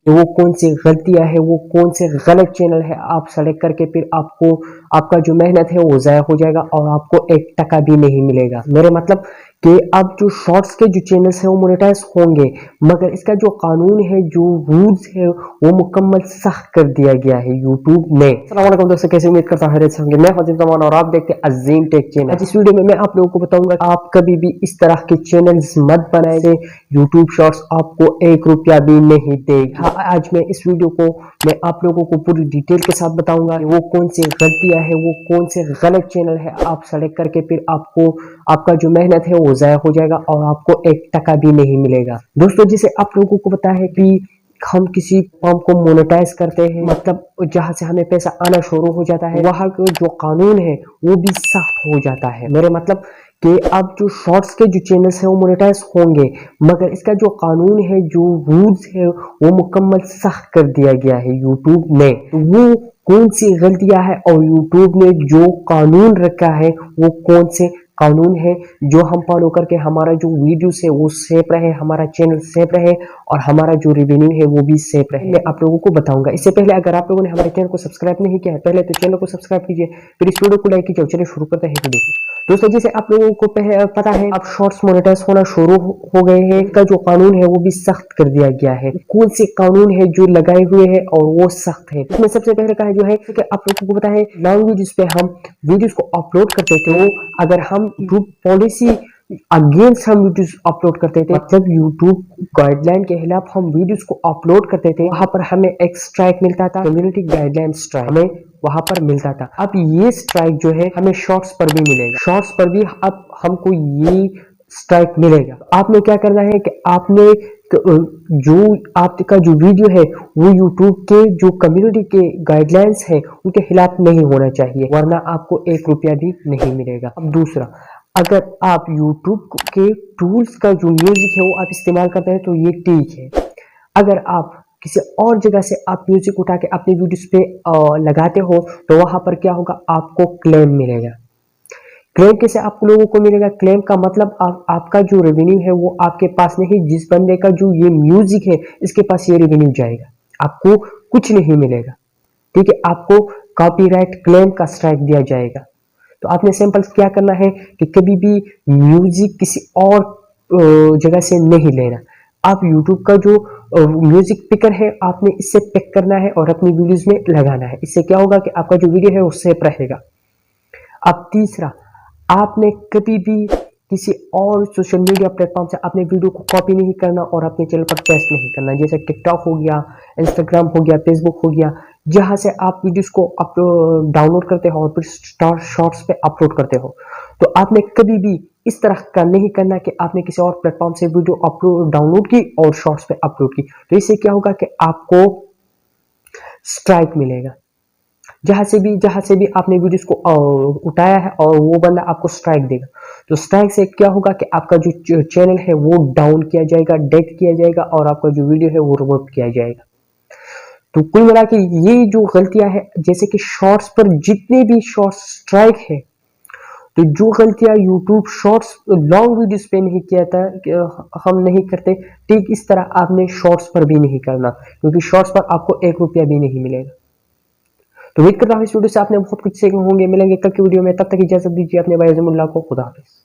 कि वो कौन सी गलतियां है, वो कौन से गलत चैनल है, आप सेलेक्ट करके फिर आपको आपका जो मेहनत है वो ज़ाया हो जाएगा और आपको 1 टका भी नहीं मिलेगा। मेरे मतलब कि अब जो शॉर्ट्स के जो चैनल्स हैं वो मोनेटाइज होंगे, मगर इसका जो कानून है, जो रूल्स है, वो मुकम्मल सख्त कर दिया गया है यूट्यूब ने। अस्सलाम वालेकुम दोस्तों, कैसे उम्मीद करता हूँ खैरियत से होंगे। मैं हजीब जमान और आप देखते हैं अजीम टेक चैनल। आज इस वीडियो में मैं आप लोगों को बताऊंगा आप कभी भी इस तरह के चैनल्स मत बनाए, यूट्यूब शॉर्ट्स आपको 1 रुपया भी नहीं देगा। आज मैं इस वीडियो को मैं आप लोगों को पूरी डिटेल के साथ बताऊंगा कि वो कौन सी गलतियां है, वो कौन से गलत चैनल है, आप सेलेक्ट करके फिर आपको आपका जो मेहनत है वो ज़ाया हो जाएगा और आपको 1 टका भी नहीं मिलेगा। दोस्तों, जैसे आप लोगों को पता है कि हम किसी फॉर्म को मोनेटाइज करते हैं, मतलब जहां से हमें पैसा आना शुरू हो जाता है, वहां का जो कानून है वो भी सख्त हो जाता है। मेरे मतलब कि अब जो शॉर्ट्स के जो चैनल्स हैं वो मोनेटाइज होंगे, मगर इसका जो कानून है, जो रूल्स है, वो मुकम्मल सख्त कर दिया गया है यूट्यूब ने। तो वो कौन सी गलतियां हैं और यूट्यूब ने जो कानून रखा है वो कौन से कानून है जो हम फॉलो करके हमारा जो वीडियोस है वो सेफ रहे, हमारा चैनल सेफ रहे और हमारा जो रेवेन्यू है वो भी सेफ रहे, मैं आप लोगों को बताऊंगा। इससे पहले अगर आप लोगों ने हमारे चैनल को सब्सक्राइब नहीं किया है, पहले तो चैनल को सब्सक्राइब कीजिए, फिर इस वीडियो को लाइक कीजिए। चलिए शुरू करते हैं वीडियो। दोस्तों, जैसे आप लोगों को पता है अब शॉर्ट्स मोनेटाइज होना शुरू हो गए हैं, इनका जो कानून है वो भी सख्त कर दिया गया है। कौन से कानून है जो लगाए हुए हैं और वो सख्त है, इसमें सबसे पहले कहा जो है कि आप लोगों को पता है लॉन्ग वीडियोस पे हम वीडियोस को अपलोड करते थे, तो अगर हम यूट्यूब पॉलिसी अगेंस्ट हम वीडियोस अपलोड करते थे, मतलब यूट्यूब गाइडलाइन के खिलाफ हम वीडियोस को अपलोड करते थे, वहां पर हमें एक स्ट्राइक मिलता था, कम्युनिटी गाइडलाइन स्ट्राइक हमें वहां पर मिलता था। अब ये स्ट्राइक जो है हमें शॉर्ट्स पर भी मिलेगा, शॉर्ट्स पर भी अब हमको ये स्ट्राइक मिलेगा। आपने क्या करना है कि आपने जो आपका जो वीडियो है वो यूट्यूब के जो कम्युनिटी के गाइडलाइंस है उनके खिलाफ नहीं होना चाहिए, वरना आपको 1 रुपया भी नहीं मिलेगा। अब दूसरा, अगर आप यूट्यूब के टूल्स का जो म्यूजिक है वो आप इस्तेमाल करते हैं तो ये ठीक है। अगर आप किसी और जगह से आप म्यूजिक उठा के अपने वीडियोस पे लगाते हो तो वहां पर क्या होगा, आपको क्लेम मिलेगा। क्लेम कैसे आप लोगों को मिलेगा? क्लेम का मतलब आपका जो रेवेन्यू है वो आपके पास नहीं, जिस बंदे का जो ये म्यूजिक है इसके पास ये रेवेन्यू जाएगा, आपको कुछ नहीं मिलेगा। ठीक है, आपको कॉपीराइट क्लेम का स्ट्राइक दिया जाएगा। तो आपने सिंपल क्या करना है कि कभी भी म्यूजिक किसी और जगह से नहीं लेना। आप यूट्यूब का जो म्यूजिक पिकर है आपने इससे पिक करना है और अपनी वीडियोस में लगाना है। इससे क्या होगा कि आपका जो वीडियो है वो सेफ रहेगा। अब तीसरा, आपने कभी भी किसी और सोशल मीडिया प्लेटफॉर्म से अपने वीडियो को कॉपी नहीं करना और अपने चैनल पर पेस्ट नहीं करना, जैसे टिकटॉक हो गया, इंस्टाग्राम हो गया, फेसबुक हो गया, जहां से आप वीडियोस को डाउनलोड करते हो और फिर शॉर्ट्स पे अपलोड करते हो। तो आपने कभी भी इस तरह का नहीं करना कि आपने किसी और प्लेटफॉर्म से वीडियो अपलोड डाउनलोड की और शॉर्ट्स पे अपलोड की, तो इससे क्या होगा कि आपको स्ट्राइक मिलेगा। जहां से भी आपने वीडियोस को उठाया है और वो बंदा आपको स्ट्राइक देगा, तो स्ट्राइक से क्या होगा कि आपका जो चैनल है वो डाउन किया जाएगा, डेथ किया जाएगा और आपका जो वीडियो है वो रिमूव किया जाएगा। तो कुल मिला के ये जो गलतियां है, जैसे कि शॉर्ट्स पर जितने भी शॉर्ट्स स्ट्राइक है, तो जो गलतियां यूट्यूब शॉर्ट्स लॉन्ग वीडियोस पे नहीं किया था हम नहीं करते, ठीक इस तरह आपने शॉर्ट्स पर भी नहीं करना, क्योंकि शॉर्ट्स पर आपको 1 रुपया भी नहीं मिलेगा। तो उम्मीद करता हूँ इस वीडियो से आपने बहुत कुछ सीखे होंगे। मिलेंगे कल की वीडियो में, तब तक इजाजत दीजिए अपने भाई अज़मुल्लाह को। खुदा हाफिज़।